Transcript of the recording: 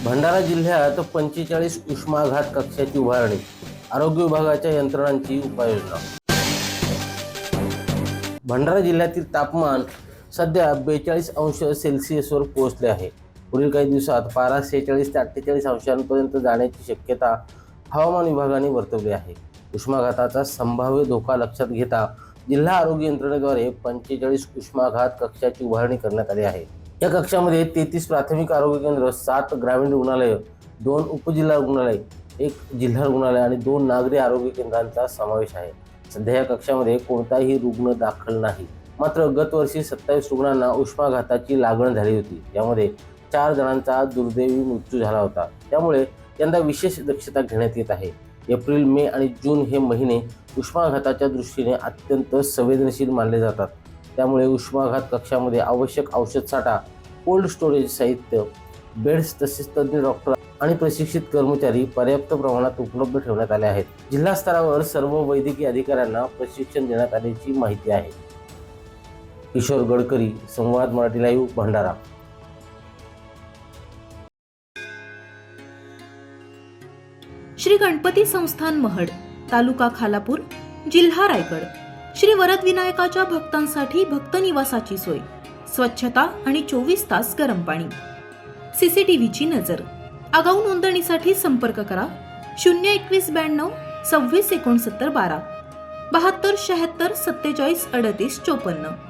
भंडारा जिल्ह्यात 45 उष्माघात कक्षाची उभारणी, आरोग्य विभागाच्या यंत्रणांची उपाययोजना। भंडारा जिल्ह्यातील तापमान सध्या 42 अंश सेल्सिअसवर पोहोचले आहे। पुढील काही दिवसात पारा 46 ते 48 अंशांपर्यंत जाण्याची शक्यता हवामान विभागाने वर्तवली आहे। उष्माघाताचा संभाव्य धोका लक्षात घेता जिल्हा आरोग्य यंत्रणेद्वारे 45 उष्माघात कक्षाची उभारणी करण्यात आली आहे। या कक्षामध्ये 33 प्राथमिक आरोग्य केंद्र, 7 ग्रामीण रुग्णालय, 2 उपजिल्हा रुग्णालय, 1 जिल्हा रुग्णालय आणि 2 नागरी आरोग्य केंद्रांचा समावेश आहे। सध्या या कक्षामध्ये कोणताही रुग्ण दाखल नाही। मात्र गत वर्षी 27 रुग्णांना उष्माघाताची लागण झाली होती, यामध्ये 4 जणांचा दुर्दैवी मृत्यू झाला होता। त्यामुळे यंदा विशेष दक्षता घेण्यात येत आहे। एप्रिल, मे आणि जून हे महिने उष्माघाताच्या दृष्टीने अत्यंत संवेदनशील मानले जातात। त्यामुळे उष्माघात कक्षामध्ये आवश्यक औषध साठा, कोल्ड स्टोरेज साहित्य, बेड्स तसेच तज्ञ डॉक्टर आणि प्रशिक्षित कर्मचारी पर्याप्त प्रमाणात उपलब्ध ठेवण्यात आले आहेत। जिल्हा स्तरावर सर्व वैद्यकीय अधिकाऱ्यांना प्रशिक्षण देण्यात आल्याची माहिती आहे। किशोर गडकरी, संवाद मराठी लाईव्ह, भंडारा। श्री गणपती संस्थान महड, तालुका खालापूर, जिल्हा रायगड। श्री वरद विनायकाच्या भक्तांसाठी भक्त निवासाची सोय, स्वच्छता आणि 24 तास गरम पाणी, सीसीटीव्हीची नजर। आगाऊ नोंदणीसाठी संपर्क करा 02192 26 69 12 72 76 47 38 54।